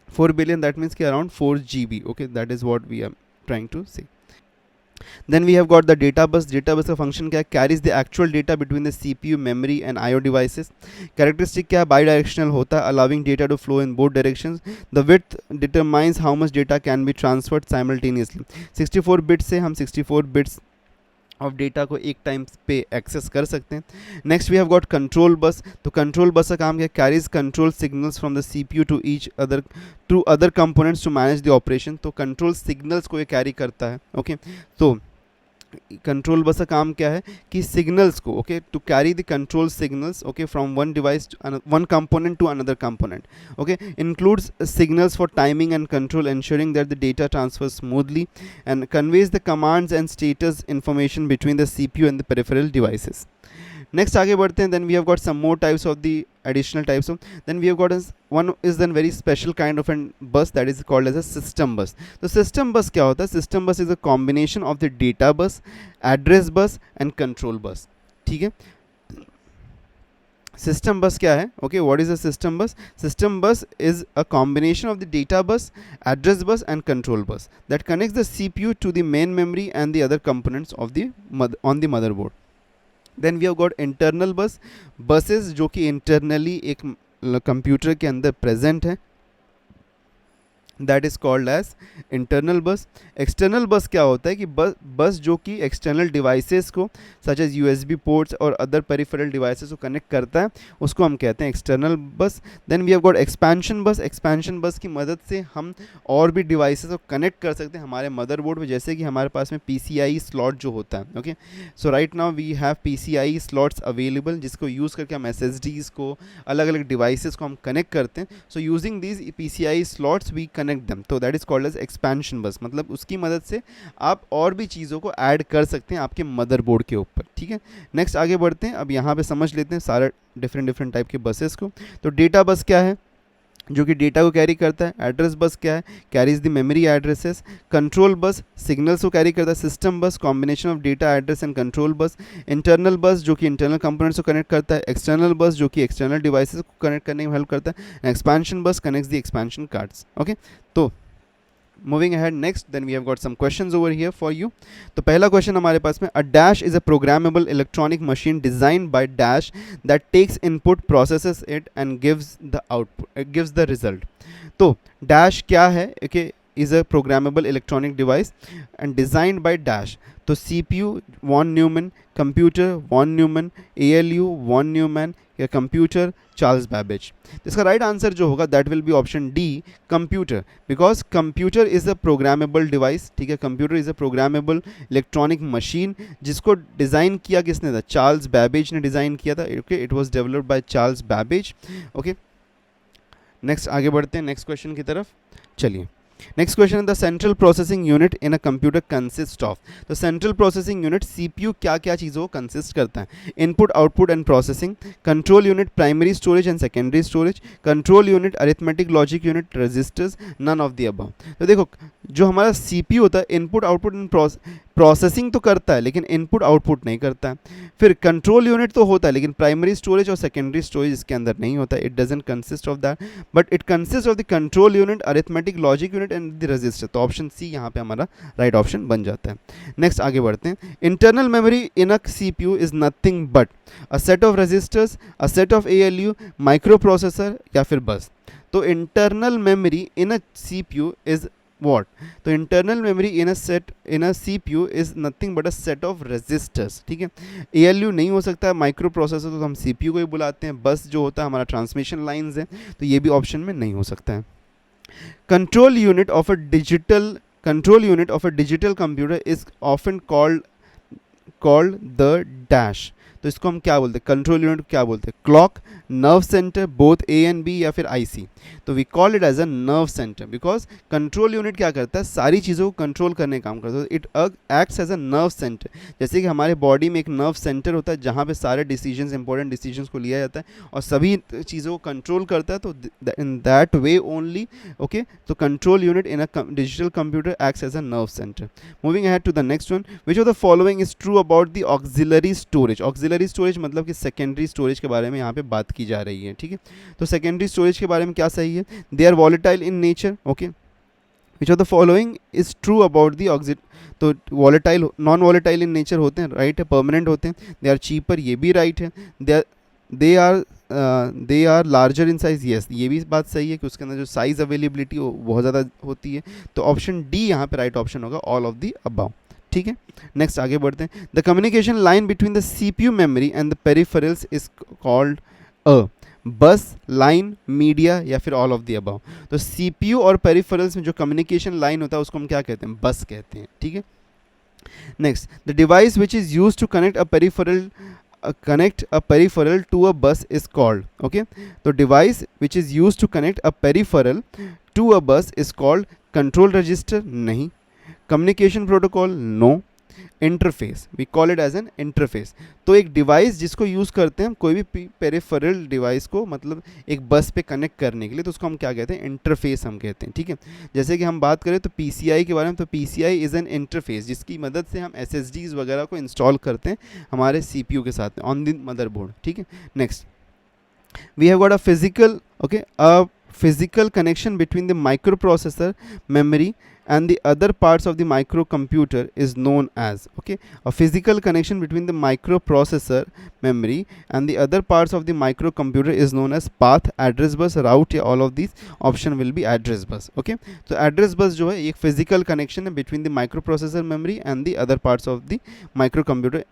4 बिलियन दैट मीन्स कि around 4 GB, okay, that is what we are trying to say. Then we have got the data bus. Data bus का function क्या है, carries the actual data between the CPU, memory and IO devices. Characteristic क्या है, bidirectional होता है, allowing data to flow in both directions. The width determines how much data can be transferred simultaneously. 64 bit से हम 64 bits of data को एक time पे access कर सकते हैं। Next we have got control bus. तो कंट्रोल बस का काम क्या, carries control signals from the CPU to each other to other components to manage the operation. तो कंट्रोल सिग्नल्स को ये कैरी करता है, ओके। तो कंट्रोल बस का काम क्या है कि सिग्नल्स को, okay, to carry the control signals, okay, from one device one component to another component, okay, includes signals for timing and control, ensuring that the data transfers smoothly and conveys the commands and status information between the CPU and the peripheral devices. Next आगे बढ़ते हैं, then we have got some more types of the additional types of, then we have got one is then very special kind of an bus that is called as a system bus. तो system bus क्या होता है, system bus is a combination of the data bus, address bus and control bus, ठीक है। System bus क्या है, okay, what is a system bus? System bus is a combination of the data bus, address bus and control bus that connects the CPU to the main memory and the other components of the on the motherboard. Then we have got internal bus, buses जो कि internally एक computer के अंदर present है, that is called as internal bus. External bus क्या होता है कि बस जो कि एक्सटर्नल डिवाइसेस को सच एज यूएसबी पोर्ट्स और अदर पेरिफेरल डिवाइसेस को कनेक्ट करता है, उसको हम कहते हैं external bus. Then we have got expansion bus. Expansion bus की मदद से हम और भी डिवाइसेस को कनेक्ट कर सकते हैं हमारे मदरबोर्ड में, जैसे कि हमारे पास में PCIe स्लॉट जो होता है, okay. So right now we have PCIe slots available जिसको यूज़ करके हम SSDs को, अलग अलग डिवाइसेस को हम कनेक्ट करते हैं। So using these PCIe slots we connect them, तो that is called as expansion bus. मतलब उसकी मदद से आप और भी चीज़ों को ऐड कर सकते हैं आपके मदरबोर्ड के ऊपर, ठीक है। नेक्स्ट आगे बढ़ते हैं, अब यहाँ पे समझ लेते हैं सारे डिफरेंट टाइप के बसेस को। तो डेटा बस क्या है, जो कि डेटा को कैरी करता है। एड्रेस बस क्या है, carries the memory addresses. Control bus signals को कैरी करता है। सिस्टम बस combination of data address and control बस। इंटरनल बस जो कि इंटरनल कंपोनेंट्स को कनेक्ट करता है। एक्सटर्नल बस जो कि एक्सटर्नल डिवाइसेस को कनेक्ट करने में हेल्प करता है। Expansion bus connects the expansion cards, okay. तो moving ahead next, then we have got some questions over here for you. तो पहला क्वेश्चन हमारे पास में, a dash is a programmable electronic machine designed by dash that takes input, processes it and gives the output, gives the result. तो dash क्या है, okay, is a programmable electronic device and designed by Dash. तो CPU von Neumann, computer von Neumann, ALU von Neumann या computer Charles Babbage. इसका right answer जो होगा that will B option D, computer, because computer is a programmable device. ठीक है, computer is a programmable electronic machine जिसको design किया किसने था, चार्ल्स बैबेज ने डिज़ाइन किया था। Okay, it was developed by Charles Babbage. Okay, next आगे बढ़ते हैं नेक्स्ट क्वेश्चन की तरफ। चलिए, next question, the central processing unit in a computer consist of. तो सेंट्रल प्रोसेसिंग यूनिट सीपीयू क्या क्या चीज़ों को कंसिस्ट करता है, input output and processing, control unit primary storage and secondary storage, control unit arithmetic logic unit, registers, none of the above. तो देखो, जो हमारा सीपीयू होता है इनपुट आउटपुट एंड प्रोसेसिंग तो करता है लेकिन इनपुट आउटपुट नहीं करता है। फिर कंट्रोल यूनिट तो होता है लेकिन प्राइमरी स्टोरेज और सेकेंडरी स्टोरेज इसके अंदर नहीं होता है, it doesn't consist of that, but it consist of the control unit, arithmetic logic unit and the register. तो ऑप्शन सी यहाँ पे हमारा राइट ऑप्शन बन जाता है। नेक्स्ट आगे बढ़ते हैं, internal memory in a CPU is nothing but a set of registers, a set of ALU, microprocessor या फिर बस। तो internal memory in a CPU is what? तो internal memory in a CPU is nothing but a set of registers. ठीक है, ALU नहीं हो सकता है, माइक्रो प्रोसेसर तो हम CPU को ही बुलाते हैं, बस जो होता है हमारा ट्रांसमिशन लाइंस है, तो ये भी ऑप्शन में नहीं हो सकता है। Control unit of a digital computer is often called the dash. तो इसको हम क्या बोलते हैं, कंट्रोल यूनिट क्या बोलते हैं, clock, nerve centre, both A and B या फिर आईसी। तो we call it as a nerve centre because control unit क्या करता है, सारी चीज़ों को कंट्रोल करने का काम करता है। It acts as a nerve centre, जैसे कि हमारे बॉडी में एक नर्व सेंटर होता है जहाँ पे सारे डिसीजंस, इंपॉर्टेंट डिसीजंस को लिया जाता है और सभी चीज़ों को कंट्रोल करता है। तो in that way only, okay, तो control unit in a digital computer acts as a nerve center. Moving ahead to the next one, which of the following is true about the auxiliary storage. Auxiliary storage मतलब कि secondary storage के बारे में यहाँ पे बात की जा रही है। ठीक है, तो सेकेंडरी स्टोरेज के बारे में क्या सही है, they are volatile in nature. Okay, which of the following is true about the auxiliary. तो volatile, non volatile in nature होते हैं, राइट है, परमानेंट होते हैं, दे आर चीपर, ये भी राइट है, they are larger in size, yes, ये भी बात सही है कि उसके अंदर जो साइज अवेलेबिलिटी बहुत ज़्यादा होती है। तो ऑप्शन डी यहाँ पे राइट ऑप्शन होगा, ऑल ऑफ द अबव। ठीक है, नेक्स्ट आगे बढ़ते हैं, the communication line between the CPU memory and the peripherals is called a बस, लाइन, मीडिया या फिर ऑल ऑफ द अबव। तो सीपीयू और पेरिफेरल्स में जो कम्युनिकेशन लाइन होता है उसको हम क्या कहते हैं, बस कहते हैं। ठीक है, next, the device which is used to connect a peripheral to a bus is called, okay, तो device which is used to connect a peripheral to a bus is called control register, नहीं, communication protocol, no, interface, we call it as an interface. तो एक device जिसको use करते हैं कोई भी peripheral device को, मतलब एक बस पे कनेक्ट करने के लिए, तो उसको हम क्या कहते हैं, इंटरफेस हम कहते हैं। ठीक है, जैसे कि हम बात करें तो PCI के बारे में, तो PCI इज़ एन इंटरफेस जिसकी मदद से हम SSDs वगैरह को इंस्टॉल करते हैं हमारे CPU के साथ ऑन द मदरबोर्ड। ठीक है, next, we have got a physical, okay, a physical connection between the microprocessor memory and the other parts of the microcomputer is known as, okay, a physical connection between the microprocessor memory and the other parts of the microcomputer is known as path, address bus, route, या all of these option will be address bus. okay, तो address bus जो है एक physical connection है between the microprocessor memory and the other parts of the microcomputer.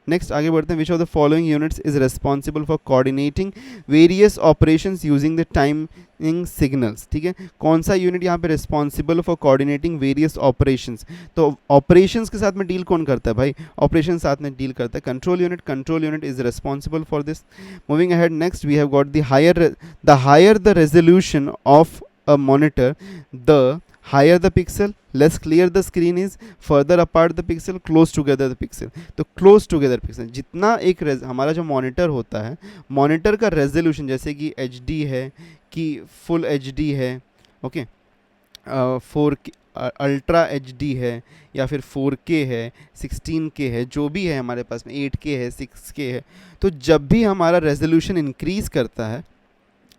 Next आगे बढ़ते हैं, विच of the following units is responsible for coordinating various operations using the timing signals. ठीक है, कौन सा यूनिट यहाँ पे responsible for coordinating various operations. तो ऑपरेशंस के साथ में डील कौन करता है भाई, ऑपरेशन साथ में डील करता है control unit is responsible for this. Moving ahead, next we have got the higher the resolution of a monitor, the higher the pixel, less clear the screen is, further apart the pixel, close together the pixel। तो close together pixel, जितना एक हमारा जो monitor होता है, monitor का resolution जैसे कि HD है कि फुल HD है, ओके, 4K अल्ट्रा HD है या फिर 4K है, 16K है, जो भी है हमारे पास में, 8K है, 6K है, तो जब भी हमारा रेजोल्यूशन इंक्रीज़ करता है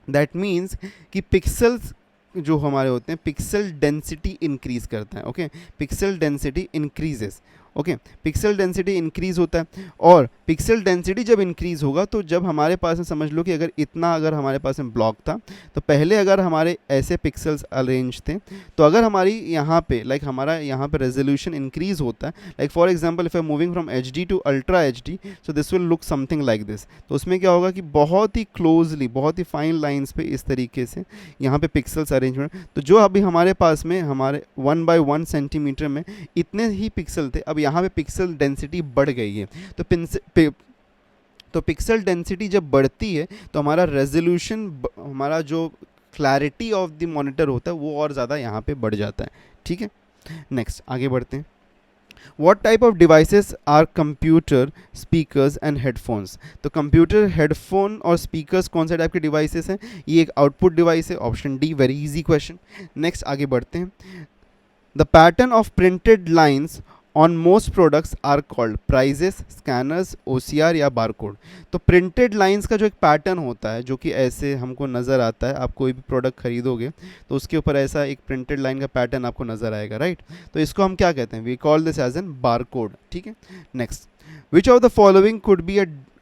दैट मीन्स कि पिक्सल्स जो हमारे होते हैं, पिक्सल डेंसिटी इंक्रीज करता है। Okay, pixel density increases, okay, pixel density increase होता है, और पिक्सल डेंसिटी जब इंक्रीज़ होगा तो जब हमारे पास में समझ लो कि अगर हमारे पास में ब्लॉक था, तो पहले अगर हमारे ऐसे पिक्सल्स अरेंज थे, तो अगर हमारी यहाँ पे हमारा यहाँ पे रेजोल्यूशन इंक्रीज़ होता है, like for example if I moving from HD to ultra HD, so this will look something like this. तो उसमें क्या होगा कि बहुत ही क्लोजली, बहुत ही फाइन लाइंस पे इस तरीके से यहाँ पे पिक्सल्स अरेंजमेंट, तो जो अभी हमारे पास में हमारे 1 बाई 1 सेंटीमीटर में इतने ही पिक्सल थे, अब यहाँ पे पिक्सल डेंसिटी बढ़ गई है। तो पिक्सल डेंसिटी जब बढ़ती है तो हमारा रेजोल्यूशन, हमारा जो क्लैरिटी ऑफ द मॉनिटर होता है वो और ज़्यादा यहाँ पे बढ़ जाता है। ठीक है, नेक्स्ट आगे बढ़ते हैं। What type of devices are computer, speakers and headphones? तो कंप्यूटर, हेडफोन और स्पीकर्स कौन से टाइप के डिवाइसेस हैं? ये एक आउटपुट डिवाइस है, option D, very easy question. Next आगे बढ़ते हैं। The pattern of printed lines on most products are called prices, scanners, OCR या barcode। तो printed lines का जो एक पैटर्न होता है, जो कि ऐसे हमको नज़र आता है, आप कोई भी प्रोडक्ट खरीदोगे तो उसके ऊपर ऐसा एक प्रिंटेड लाइन का पैटर्न आपको नज़र आएगा, राइट? तो इसको हम क्या कहते हैं? We call this as an barcode. ठीक है, next, which of the following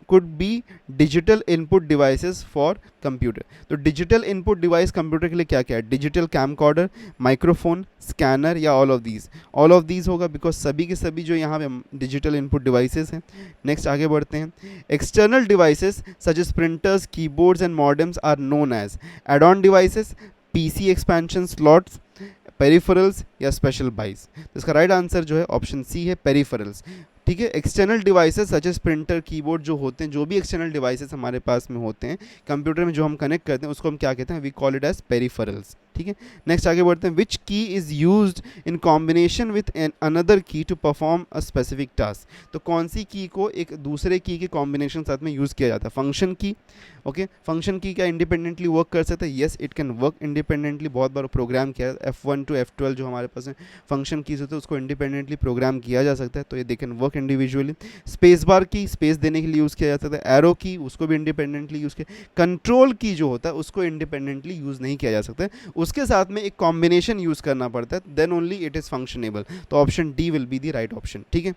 could be digital input devices for computer? तो डिजिटल इनपुट डिवाइस कंप्यूटर के लिए क्या क्या है? डिजिटल कैमकॉर्डर, माइक्रोफोन, स्कैनर या all of these? All of these होगा, बिकॉज सभी के सभी जो यहाँ पे डिजिटल इनपुट डिवाइसेस हैं। नेक्स्ट आगे बढ़ते हैं। External devices such as printers, keyboards and modems are known as add on devices, PC expansion slots, peripherals या स्पेशल बाइज? तो इसका राइट आंसर जो है ऑप्शन सी है, पेरिफेरल्स। ठीक है, external devices such as printer, keyboard जो होते हैं, जो भी एक्सटर्नल डिवाइसेस हमारे पास में होते हैं कंप्यूटर में जो हम कनेक्ट करते हैं, उसको हम क्या कहते हैं? We call it as peripherals. ठीक है, नेक्स्ट आगे बढ़ते हैं। Which key is used in combination with an another key to perform a specific task? तो कौन सी की को एक दूसरे की के कॉम्बिनेशन साथ में यूज़ किया जाता है? फंक्शन की। ओके, फंक्शन की क्या इंडिपेंडेंटली वर्क कर सकता है? Yes, it can work independently. बहुत बार प्रोग्राम किया है, F1 टू F12 जो हमारे पास फंक्शन कीज होते हैं उसको इंडिपेंडेंटली प्रोग्राम किया जा सकता है, तो ये they can work individually. Space bar की स्पेस देने के लिए यूज़ किया जा सकता है। एरो की, उसको भी इंडिपेंडेंटली यूज़ किया। कंट्रोल की जो होता है उसको इंडिपेंडेंटली यूज़ नहीं किया जा सकता है, उसके साथ में एक कॉम्बिनेशन यूज़ करना पड़ता है, then only it is functionable. तो option D will be the right option. ठीक है,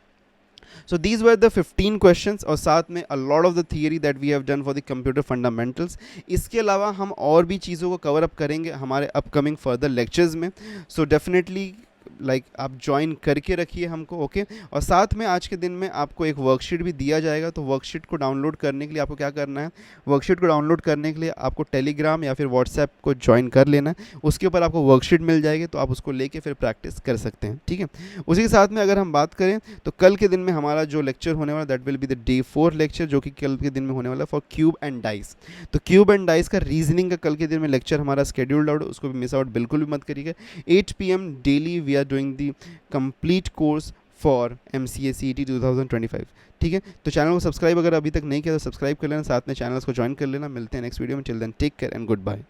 so these were the 15 questions और साथ में a lot of the theory that we have done for the computer fundamentals। इसके अलावा हम और भी चीज़ों को कवर अप करेंगे हमारे अपकमिंग फर्दर लेक्चर्स में, सो डेफिनेटली आप ज्वाइन करके रखिए हमको। ओके, और साथ में आज के दिन में आपको एक वर्कशीट भी दिया जाएगा, तो वर्कशीट को डाउनलोड करने के लिए आपको क्या करना है? वर्कशीट को डाउनलोड करने के लिए आपको टेलीग्राम या फिर व्हाट्सएप को ज्वाइन कर लेना है, उसके ऊपर आपको वर्कशीट मिल जाएगी, तो आप उसको लेके फिर प्रैक्टिस कर सकते हैं। ठीक है, उसी के साथ में अगर हम बात करें तो कल के दिन में हमारा जो लेक्चर होने वाला, that will be the day 4 lecture, जो कि कल के दिन में होने वाला फॉर क्यूब एंड डाइस। तो क्यूब एंड डाइस का रीजनिंग का कल के दिन में लेक्चर हमारा शेड्यूल्ड आउट, उसको भी मिस आउट बिल्कुल भी मत करिएगा। 8 PM daily we are doing the complete course for MCA CET 2025। ठीक है, तो चैनल को सब्सक्राइब अगर अभी तक नहीं किया तो सब्सक्राइब कर लेना, साथ में चैनल्स को ज्वाइन कर लेना। मिलते हैं नेक्स्ट वीडियो में, till then take care and good bye.